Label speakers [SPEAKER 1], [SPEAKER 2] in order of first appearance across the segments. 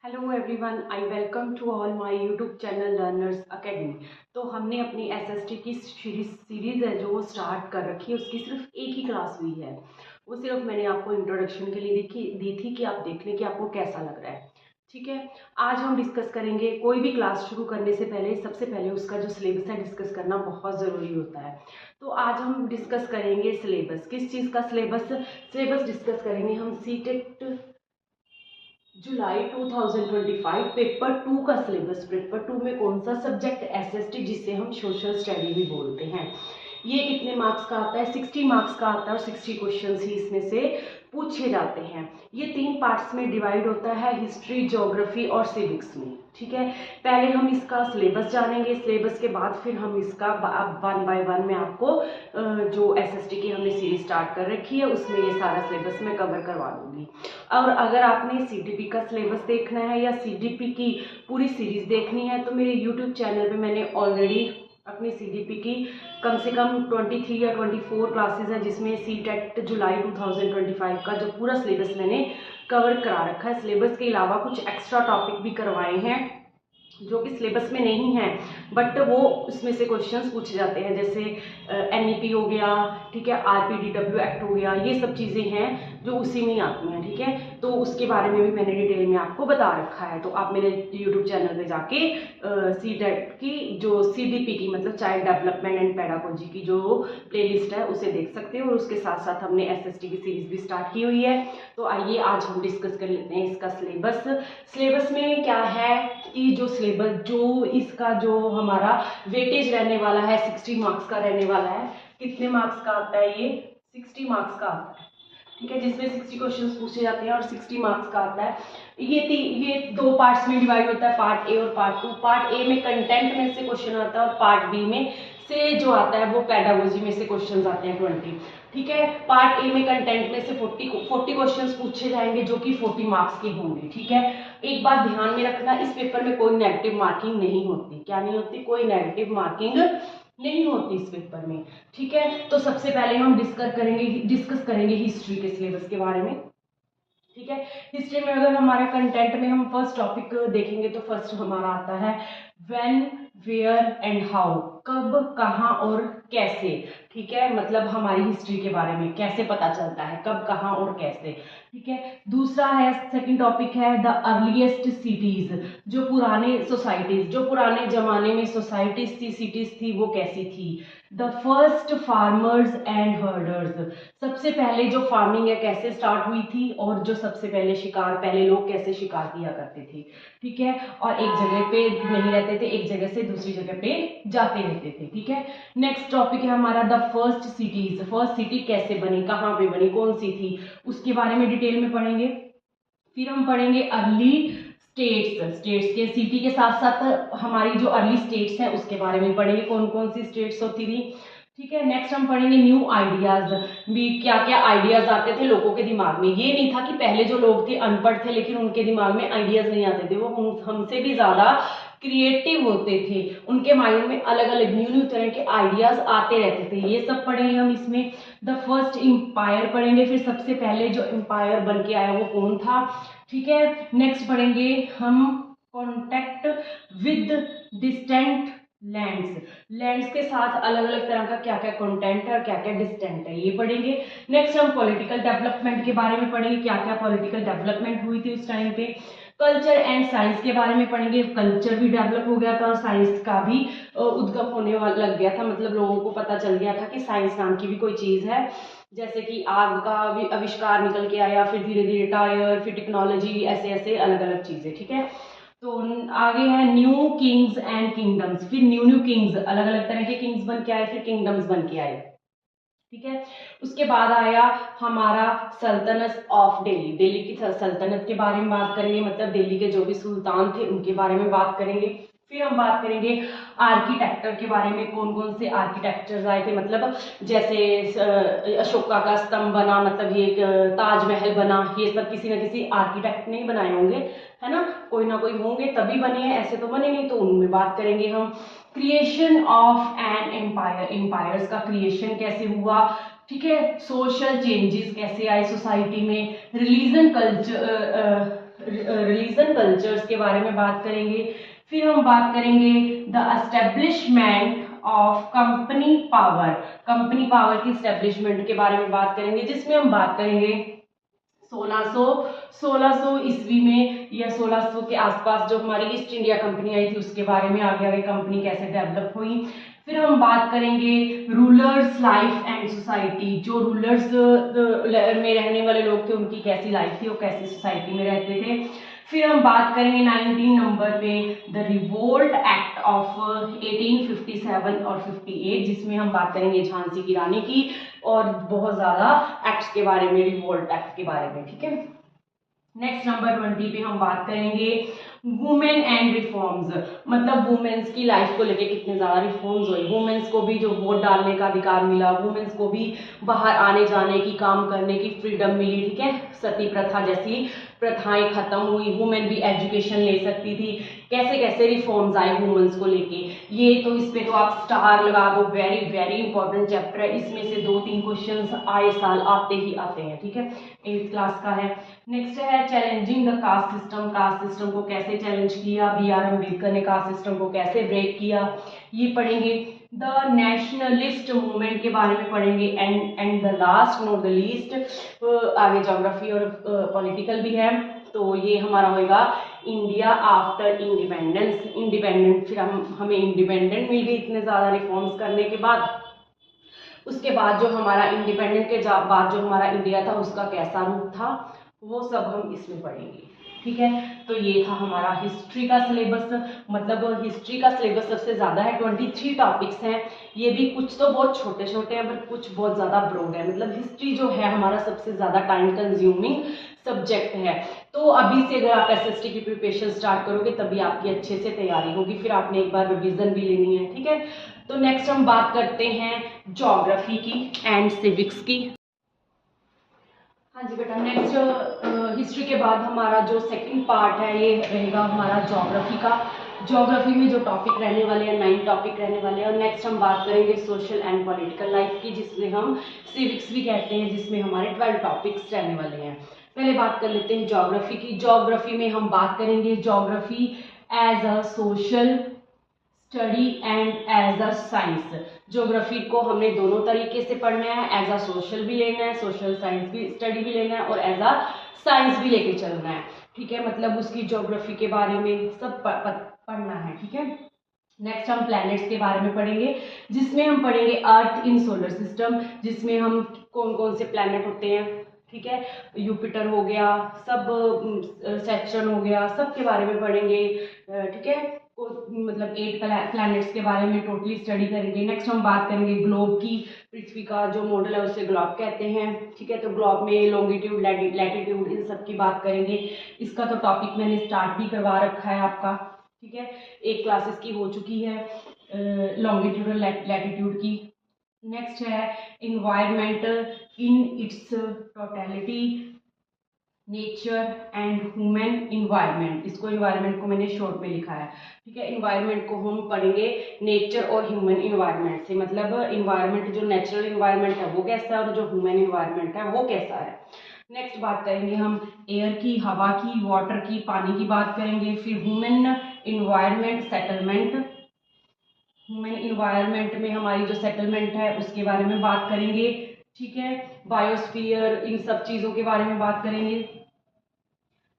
[SPEAKER 1] Hello everyone, I welcome to all my YouTube channel learners academy. तो हमने अपनी SST की सीरीज़ है जो वो स्टार्ट कर रखी है। उसकी सिर्फ एक ही क्लास हुई है। वो सिर्फ मैंने आपको इंट्रोडक्शन के लिए दी थी कि आप देख लें कि आपको कैसा लग रहा है। ठीक है, आज हम डिस्कस करेंगे। कोई भी क्लास शुरू करने से पहले सबसे पहले उसका जो सिलेबस है डिस्कस करना बहुत ज़रूरी होता है। तो आज हम डिस्कस करेंगे सिलेबस। किस चीज़ का सिलेबस डिस्कस करेंगे हम। सीटेट जुलाई 2025 पेपर 2 का सिलेबस। पेपर 2 में कौन सा सब्जेक्ट, एसएसटी, जिसे हम सोशल स्टडी भी बोलते हैं। ये कितने मार्क्स का आता है? 60 मार्क्स का आता है और 60 क्वेश्चंस ही इसमें से पूछे जाते हैं। ये 3 पार्ट्स में डिवाइड होता है, हिस्ट्री, ज्योग्राफी और सिविक्स में। ठीक है, पहले हम इसका सिलेबस जानेंगे। सिलेबस के बाद फिर हम इसका वन बाय वन में आपको जो एसएसटी की हमने सीरीज स्टार्ट कर रखी है उसमें ये सारा सिलेबस मैं कवर करवा दूंगी। और अगर आपने सीडीपी का सिलेबस देखना है या सीडीपी की पूरी सीरीज देखनी है तो मेरे यूट्यूब चैनल पे मैंने ऑलरेडी अपनी सीडीपी की कम से कम 23 या 24 क्लासेस हैं, जिसमें सीटेट जुलाई 2025 का जो पूरा सिलेबस मैंने कवर करा रखा है। सिलेबस के अलावा कुछ एक्स्ट्रा टॉपिक भी करवाए हैं जो कि सिलेबस में नहीं है, बट वो उसमें से क्वेश्चंस पूछे जाते हैं, जैसे एनईपी हो गया, ठीक है, आरपीडीडब्ल्यू एक्ट हो गया। ये सब चीज़ें हैं जो उसी में आती हैं। ठीक है, तो उसके बारे में भी मैंने डिटेल में आपको बता रखा है। तो आप मेरे यूट्यूब चैनल पे जाके सीटेट की जो सीडीपी की मतलब चाइल्ड डेवलपमेंट एंड पेडागोजी की जो प्लेलिस्ट है उसे देख सकते हो। और उसके साथ साथ हमने एसएसटी की सीरीज भी स्टार्ट की हुई है। तो आइए आज हम डिस्कस कर लेते हैं इसका सिलेबस में क्या है कि जो इसका जो हमारा वेटेज रहने वाला है 60 मार्क्स का रहने वाला है। कितने मार्क्स का आता है? ये 60 मार्क्स का आता है। ठीक है, जिसमें 60 क्वेश्चंस पूछे जाते हैं और 60 मार्क्स का आता है। ये 2 पार्ट्स में डिवाइड होता है, पार्ट ए और पार्ट 2। पार्ट ए में कंटेंट में से क्वेश्चन आता है और पार्ट बी में से जो आता है वो पेडागोजी में से क्वेश्चंस आते हैं 20। ठीक है, पार्ट ए में कंटेंट में से 40 क्वेश्चंस पूछे जाएंगे जो कि 40 मार्क्स के होंगे। ठीक है, एक बात ध्यान में रखना, इस पेपर में कोई नेगेटिव मार्किंग नहीं होती। क्या नहीं होती? कोई नेगेटिव मार्किंग नहीं होती इस पेपर में। ठीक है, तो सबसे पहले हम डिस्कस करेंगे हिस्ट्री के सिलेबस के बारे में। ठीक है, हिस्ट्री में अगर हमारा कंटेंट में हम फर्स्ट टॉपिक देखेंगे तो फर्स्ट हमारा आता है व्हेन, वेयर एंड हाउ। कब, कहाँ और कैसे। ठीक है, मतलब हमारी हिस्ट्री के बारे में कैसे पता चलता है, कब, कहाँ और कैसे। ठीक है, दूसरा है, सेकंड टॉपिक है द अर्लीस्ट सिटीज। जो पुराने जमाने में सोसाइटीज थी, सिटीज थी, वो कैसी थी। The first farmers and herders. सबसे पहले जो फार्मिंग है कैसे स्टार्ट हुई थी और जो सबसे पहले पहले लोग कैसे शिकार किया करते थे। ठीक है, और एक जगह पे नहीं रहते थे, एक जगह से दूसरी जगह पे जाते रहते थे। ठीक है, नेक्स्ट टॉपिक है हमारा the first cities. First city कैसे बनी, कहाँ पे बनी, कौन सी थी, उसके बारे में डिटेल में पढ़ेंगे। फिर हम पढ़ेंगे अर्ली स्टेट्स के सिटी के साथ साथ हमारी जो अर्ली स्टेट्स हैं उसके बारे में पढ़ेंगे, कौन कौन सी स्टेट्स होती थी। ठीक है, नेक्स्ट हम पढ़ेंगे न्यू आइडियाज भी। क्या क्या आइडियाज आते थे लोगों के दिमाग में। ये नहीं था कि पहले जो लोग थे अनपढ़ थे लेकिन उनके दिमाग में आइडियाज नहीं आते थे, वो हमसे भी ज्यादा क्रिएटिव होते थे। उनके माइंड में अलग अलग न्यू तरह के आइडियाज आते रहते थे। ये सब पढ़ेंगे हम इसमें। द फर्स्ट एम्पायर पढ़ेंगे, फिर सबसे पहले जो एम्पायर बन के आया वो कौन था। ठीक है, नेक्स्ट पढ़ेंगे हम कॉन्टेक्ट विद डिस्टेंट लैंड्स के साथ अलग अलग तरह का क्या क्या कॉन्टेंट है और क्या क्या डिस्टेंट है, ये पढ़ेंगे। नेक्स्ट हम पॉलिटिकल डेवलपमेंट के बारे में पढ़ेंगे, क्या क्या पॉलिटिकल डेवलपमेंट हुई थी उस टाइम पे। कल्चर एंड साइंस के बारे में पढ़ेंगे। कल्चर भी डेवलप हो गया था और साइंस का भी उद्गम होने लग गया था, मतलब लोगों को पता चल गया था कि साइंस नाम की भी कोई चीज है। जैसे कि आग का आविष्कार निकल के आया, फिर धीरे धीरे टायर, फिर टेक्नोलॉजी, ऐसे ऐसे अलग अलग चीजें। ठीक है, तो आगे है न्यू किंग्स एंड किंगडम्स। फिर न्यू किंग्स, अलग अलग तरह के किंग्स बन के आए, फिर किंगडम्स बन के आए। ठीक है, उसके बाद आया हमारा सल्तनत ऑफ दिल्ली की सल्तनत के बारे में बात करेंगे, मतलब दिल्ली के जो भी सुल्तान थे उनके बारे में बात करेंगे। फिर हम बात करेंगे आर्किटेक्चर के बारे में, कौन कौन से आर्किटेक्चर्स आए थे, मतलब जैसे अशोका का स्तंभ बना, मतलब ये ताजमहल बना, ये सब किसी न किसी आर्किटेक्ट ने ही बनाए होंगे, है ना, कोई ना कोई होंगे तभी बने हैं, ऐसे तो बने नहीं। तो उनमें बात करेंगे हम। Creation of an empire, empires का क्रिएशन कैसे हुआ। ठीक है, सोशल चेंजेस कैसे आए सोसाइटी में। रिलीजन कल्चर रिलीजन कल्चर्स के बारे में बात करेंगे। फिर हम बात करेंगे the establishment of company power की एस्टेब्लिशमेंट के बारे में बात करेंगे, जिसमें हम बात करेंगे 1600 ईस्वी में या 1600 के आसपास जो हमारी ईस्ट इंडिया कंपनी आई थी उसके बारे में, आगे आगे कंपनी कैसे डेवलप हुई। फिर हम बात करेंगे रूलर्स लाइफ एंड सोसाइटी, जो रूलर्स में रहने वाले लोग थे उनकी कैसी लाइफ थी, वो कैसी सोसाइटी में रहते थे। फिर हम बात करेंगे 19 नंबर पे द रिवोल्ट एक्ट ऑफ 1857 और 58, जिसमें हम बात करेंगे झांसी की रानी की और बहुत ज्यादा एक्ट्स के बारे में, रिवोल्ट एक्ट के बारे में, ठीक है। नेक्स्ट नंबर 20 पे हम बात करेंगे वुमेन एंड रिफॉर्म्स, मतलब वुमेन्स की लाइफ को लेके कितने ज्यादा रिफॉर्म्स हुए, वुमेन्स को भी जो वोट डालने का अधिकार मिला, वुमेन्स को भी बाहर आने जाने की, काम करने की फ्रीडम मिली, ठीक है। सती प्रथा जैसी प्रथाएं खत्म हुई, वुमेन भी एजुकेशन ले सकती थी, कैसे कैसे रिफॉर्म्स आए वुमेन्स को लेके। ये तो इस पे तो आप स्टार लगा दो, वेरी वेरी इंपॉर्टेंट चैप्टर है, इसमें से 2-3 क्वेश्चंस आए साल आते ही आते हैं, ठीक है, 8th क्लास का है। नेक्स्ट है चैलेंजिंग द कास्ट सिस्टम को कैसे चैलेंज किया, BR अम्बेडकर ने कास्ट सिस्टम को कैसे ब्रेक किया, ये पढ़ेंगे। द नेशनलिस्ट मूवमेंट के बारे में पढ़ेंगे। And the last not the least, आगे ज्योग्राफी और पॉलिटिकल भी है, तो ये हमारा होगा इंडिया आफ्टर इंडिपेंडेंट। फिर हमें इंडिपेंडेंट मिल गई इतने ज़्यादा रिफॉर्म्स करने के बाद, उसके बाद जो हमारा इंडिपेंडेंट के बाद जो हमारा इंडिया था उसका कैसा रूप था, वो सब हम इसमें पढ़ेंगे, ठीक है। तो ये था हमारा हिस्ट्री का सिलेबस, मतलब हिस्ट्री का सिलेबस सबसे ज़्यादा है, 23 टॉपिक्स हैं, ये भी कुछ तो बहुत छोटे छोटे हैं पर कुछ बहुत ज़्यादा ब्रॉड है, मतलब हिस्ट्री जो है हमारा सबसे ज़्यादा टाइम कंज्यूमिंग सब्जेक्ट है। तो अभी से अगर आप SST की प्रिपरेशन स्टार्ट करोगे तभी आपकी अच्छे से तैयारी होगी, फिर आपने एक बार रिविजन भी लेनी है, ठीक है। तो नेक्स्ट हम बात करते हैं ज्योग्राफी की एंड सिविक्स की। हाँ जी बेटा, नेक्स्ट हिस्ट्री के बाद हमारा जो सेकंड पार्ट है ये रहेगा हमारा ज्योग्राफी का। ज्योग्राफी में जो टॉपिक रहने वाले हैं 9 टॉपिक रहने वाले हैं, और नेक्स्ट हम बात करेंगे सोशल एंड पॉलिटिकल लाइफ की, जिसमें हम सिविक्स भी कहते हैं, जिसमें हमारे 12 टॉपिक्स रहने वाले हैं। पहले बात कर लेते हैं ज्योग्राफी की। ज्योग्राफी में हम बात करेंगे geography as a social study and as a science. Geography को हमने दोनों तरीके से पढ़ना है, एज अ सोशल भी लेना है, सोशल साइंस भी स्टडी भी लेना है, और एज अ साइंस भी लेके चलना है, ठीक है। मतलब उसकी ज्योग्राफी के बारे में सब पढ़ना है, ठीक है। नेक्स्ट हम प्लैनेट्स के बारे में पढ़ेंगे, जिसमें हम पढ़ेंगे अर्थ इन सोलर सिस्टम, जिसमें हम कौन कौन से प्लैनेट होते हैं, ठीक है, यूपिटर हो गया, सब सैटर्न हो गया, सब के बारे में पढ़ेंगे, ठीक है। मतलब 8 प्लैनेट्स के बारे में टोटली स्टडी करेंगे। नेक्स्ट हम बात करेंगे ग्लोब की, पृथ्वी का जो मॉडल है उसे ग्लोब कहते हैं, ठीक है। तो ग्लोब में लॉन्गिट्यूड लैटिट्यूड इन सब की बात करेंगे। इसका तो टॉपिक मैंने स्टार्ट भी करवा रखा है आपका, ठीक है, 1 क्लासेस की हो चुकी है लॉन्गिट्यूड और लैटिट्यूड की। नेक्स्ट है environmental in its totality, nature and human environment. इसको इन्वायरमेंट को मैंने शॉर्ट में लिखा है, ठीक है। इन्वायरमेंट को हम पढ़ेंगे नेचर और ह्यूमन इन्वायरमेंट से, मतलब इन्वायरमेंट जो नेचुरल इन्वायरमेंट है वो कैसा है और जो ह्यूमन इन्वायरमेंट है वो कैसा है। नेक्स्ट बात करेंगे हम एयर की, हवा की, वाटर की, पानी की बात करेंगे। फिर human environment settlement, human environment में हमारी जो सेटलमेंट है उसके बारे में बात करेंगे, ठीक है। बायोस्फीयर, इन सब चीज़ों के बारे में बात करेंगे।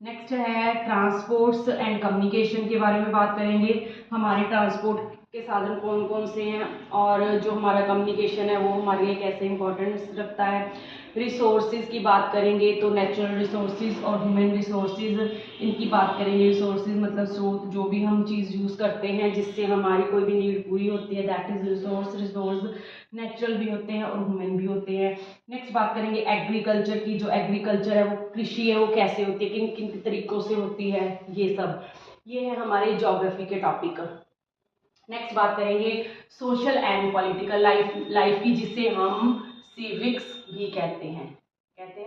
[SPEAKER 1] नेक्स्ट है ट्रांसपोर्ट्स एंड कम्युनिकेशन के बारे में बात करेंगे, हमारे ट्रांसपोर्ट के साधन कौन कौन से हैं और जो हमारा कम्युनिकेशन है वो हमारे लिए कैसे इंपॉर्टेंस रखता है। रिसोर्सेज की बात करेंगे तो नेचुरल रिसोर्सेज और ह्यूमन रिसोर्सेज, इनकी बात करेंगे। रिसोर्सेज मतलब स्रोत, जो भी हम चीज़ यूज़ करते हैं जिससे हमारी कोई भी नीड पूरी होती है, दैट इज रिसोर्स नेचुरल भी होते हैं और ह्यूमन भी होते हैं। नेक्स्ट बात करेंगे एग्रीकल्चर की, जो एग्रीकल्चर है वो कृषि है वो कैसे होती है, किन किन तरीकों से होती है, ये सब, ये है हमारे ज्योग्राफी के टॉपिक। नेक्स्ट बात करेंगे सोशल एंड पॉलिटिकल लाइफ की, जिसे हम सिविक्स भी कहते हैं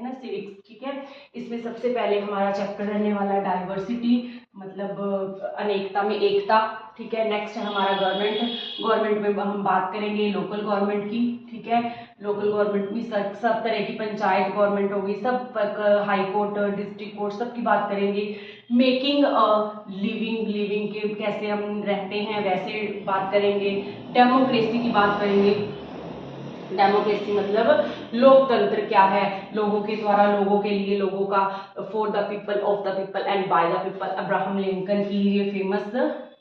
[SPEAKER 1] ना, सिविक्स, ठीक है। इसमें सबसे पहले हमारा चैप्टर रहने वाला है डाइवर्सिटी, मतलब अनेकता में एकता, ठीक है। नेक्स्ट है हमारा गवर्नमेंट में हम बात करेंगे लोकल गवर्नमेंट की, ठीक है। लोकल गवर्नमेंट भी सब तरह की पंचायत गवर्नमेंट होगी, सब हाई कोर्ट, डिस्ट्रिक्ट कोर्ट, सब की बात करेंगे। मेकिंग लिविंग के कैसे हम रहते हैं वैसे बात करेंगे। डेमोक्रेसी की बात करेंगे। डेमोक्रेसी मतलब लोकतंत्र क्या है, लोगों के द्वारा लोगों के लिए, लोगों का, for the people, of the people and by the people, Abraham Lincoln की ये फेमस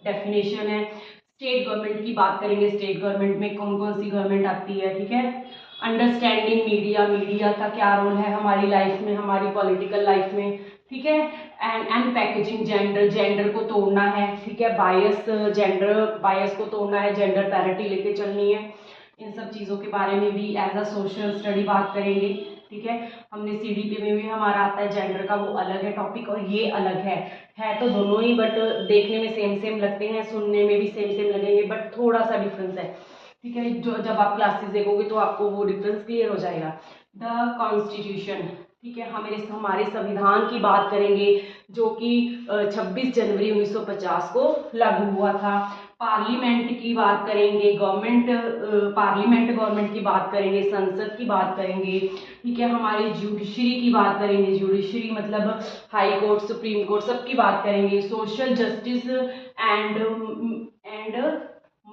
[SPEAKER 1] डेफिनेशन है। स्टेट गवर्नमेंट की बात करेंगे, स्टेट गवर्नमेंट में कौन कौन सी गवर्नमेंट आती है, ठीक है। अंडरस्टैंडिंग मीडिया, मीडिया का क्या रोल है हमारी लाइफ में, हमारी पॉलिटिकल लाइफ में, ठीक है। एंड पैकेजिंग जेंडर, जेंडर को तोड़ना है, ठीक है। बायस, जेंडर बायस को तोड़ना है, जेंडर पैरिटी लेके चलनी है। इन सब चीज़ों के बारे में भी एज अ सोशल स्टडी बात करेंगे, ठीक है। हमने सीडीपी में भी हमारा आता है जेंडर का, वो अलग है टॉपिक और ये अलग है तो दोनों ही, बट देखने में सेम सेम लगते हैं, सुनने में भी सेम सेम लगेंगे, बट थोड़ा सा डिफरेंस है, ठीक है। जो जब आप क्लासेस देखोगे तो आपको वो डिफरेंस क्लियर हो जाएगा। द कॉन्स्टिट्यूशन, ठीक है, हमारे संविधान की बात करेंगे जो कि 26 जनवरी 1950 को लागू हुआ था। पार्लियामेंट की बात करेंगे, गवर्नमेंट की बात करेंगे, संसद की बात करेंगे, ठीक है। हमारी जुडिशरी की बात करेंगे, जुडिशरी मतलब हाई कोर्ट, सुप्रीम कोर्ट, सबकी बात करेंगे। सोशल जस्टिस एंड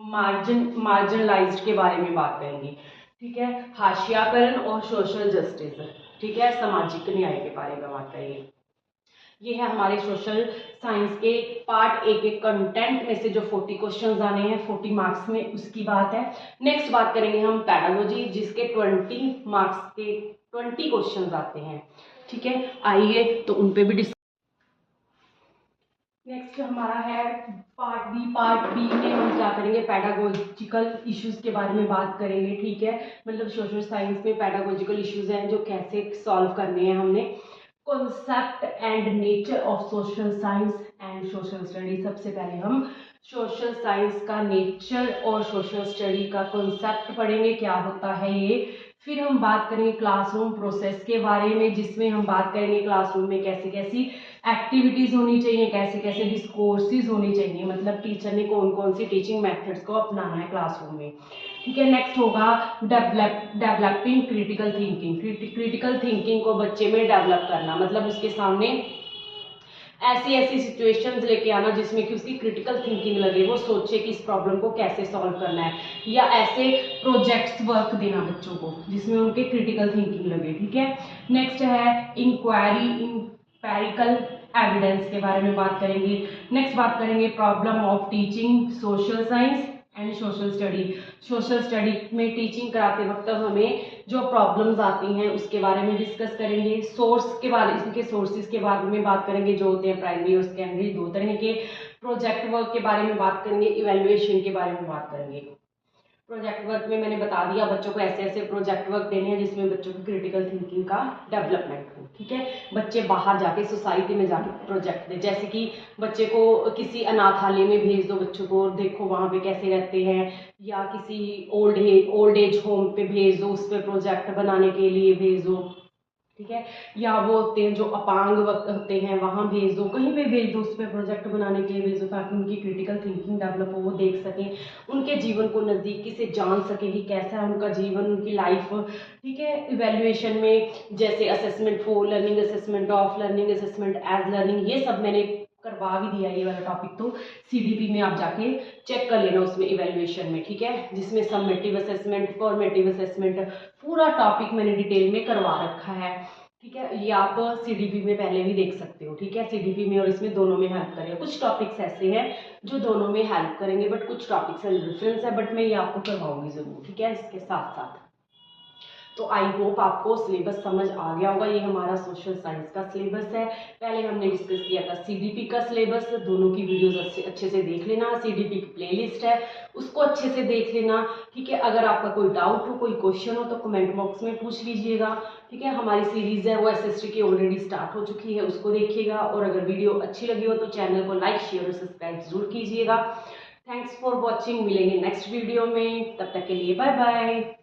[SPEAKER 1] मार्जिनलाइज्ड के बारे में बात करेंगे, ठीक है। हाशियाकरण और सोशल जस्टिस, ठीक है, सामाजिक न्याय के बारे में बात करेंगे। ये है हमारे सोशल साइंस के पार्ट ए के कंटेंट में से जो 40 क्वेश्चंस आने हैं 40 मार्क्स में, उसकी बात है। नेक्स्ट बात करेंगे हम पैडागोजी, जिसके 20 मार्क्स के 20 क्वेश्चंस आते हैं, ठीक है। आइए तो उन पे भी नेक्स्ट हमारा है पार्ट बी। पार्ट बी में हम क्या करेंगे, पैडागोजिकल इश्यूज के बारे में बात करेंगे, ठीक है। मतलब सोशल साइंस में पैडागोजिकल इश्यूज हैं जो कैसे सॉल्व करने हैं हमने। Concept and nature of social science and social study. सबसे पहले हम सोशल साइंस का नेचर और सोशल स्टडी का कॉन्सेप्ट पढ़ेंगे, क्या होता है ये। फिर हम बात करेंगे क्लासरूम प्रोसेस के बारे में, जिसमें हम बात करेंगे क्लासरूम में कैसी कैसी एक्टिविटीज होनी चाहिए, कैसे कैसे डिस्कोर्सेज होनी चाहिए, मतलब टीचर ने कौन कौन सी टीचिंग मेथड्स को अपनाना है क्लासरूम में, ठीक है। नेक्स्ट होगा developing critical thinking. Critical thinking को बच्चे में डेवलप करना, मतलब उसके सामने ऐसी ऐसी सिचुएशंस लेके आना जिसमें कि उसकी क्रिटिकल थिंकिंग लगे, वो सोचे कि इस प्रॉब्लम को कैसे सॉल्व करना है, या ऐसे प्रोजेक्ट्स वर्क देना बच्चों को जिसमें उनके क्रिटिकल थिंकिंग लगे, ठीक है। नेक्स्ट है इंक्वायरी, इंपेरिकल एविडेंस के बारे में बात करेंगे। नेक्स्ट बात करेंगे problem of teaching social science and social study. Social study में टीचिंग कराते वक्त हमें जो प्रॉब्लम्स आती हैं उसके बारे में डिस्कस करेंगे। सोर्स के बारे, इनके सोर्सेज के बारे में बात करेंगे जो होते हैं प्राइमरी और सेकेंडरी, दो तरह के। प्रोजेक्ट वर्क के बारे में बात करेंगे, इवैल्यूएशन के बारे में बात करेंगे। प्रोजेक्ट वर्क में मैंने बता दिया बच्चों को ऐसे ऐसे प्रोजेक्ट वर्क देने हैं जिसमें बच्चों की क्रिटिकल थिंकिंग का डेवलपमेंट हो, ठीक है। बच्चे बाहर जाके सोसाइटी में जाके प्रोजेक्ट दे, जैसे कि बच्चे को किसी अनाथालय में भेज दो बच्चों को, देखो वहाँ पे कैसे रहते हैं, या किसी ओल्ड एज होम पे भेज दो, उस पर प्रोजेक्ट बनाने के लिए भेज दो, ठीक है। या वो होते हैं जो अपांग होते हैं वहाँ भेज दो, कहीं पे भेज दो, उस पर प्रोजेक्ट बनाने के लिए भेज दो, ताकि उनकी क्रिटिकल थिंकिंग डेवलप हो, वो देख सकें, उनके जीवन को नज़दीकी से जान सकें कि कैसा है उनका जीवन, उनकी लाइफ, ठीक है। इवैल्यूएशन में जैसे assessment for learning, assessment of learning, assessment as learning, ये सब मैंने करवा भी दिया ये वाला टॉपिक, तो सीडीपी में आप जाके चेक कर लेना उसमें इवैल्यूएशन में, ठीक है। जिसमें समेटिव असेसमेंट, फॉर्मेटिव असेसमेंट, पूरा टॉपिक मैंने डिटेल में करवा रखा है, ठीक है। ये आप सीडीपी में पहले भी देख सकते हो, ठीक है। सीडीपी में और इसमें दोनों में हेल्प करेगा। कुछ टॉपिक्स ऐसे हैं जो दोनों में हेल्प करेंगे, बट कुछ टॉपिक्स से डिफरेंस है, बट मैं ये आपको करवाऊंगी जरूर, ठीक है, इसके साथ साथ। तो आई होप आपको सिलेबस समझ आ गया होगा। ये हमारा सोशल साइंस का सिलेबस है। पहले हमने डिस्कस किया था सीडीपी का सिलेबस, दोनों की वीडियोस अच्छे से देख लेना। सीडीपी की प्लेलिस्ट है, उसको अच्छे से देख लेना, ठीक है। अगर आपका कोई डाउट हो, कोई क्वेश्चन हो, तो कमेंट बॉक्स में पूछ लीजिएगा, ठीक है। हमारी सीरीज है वो एसएसटी की ऑलरेडी स्टार्ट हो चुकी है, उसको देखिएगा। और अगर वीडियो अच्छी लगी हो तो चैनल को लाइक, शेयर और सब्सक्राइब जरूर कीजिएगा। Thanks for watching. मिलेंगे नेक्स्ट वीडियो में, तब तक के लिए बाय बाय।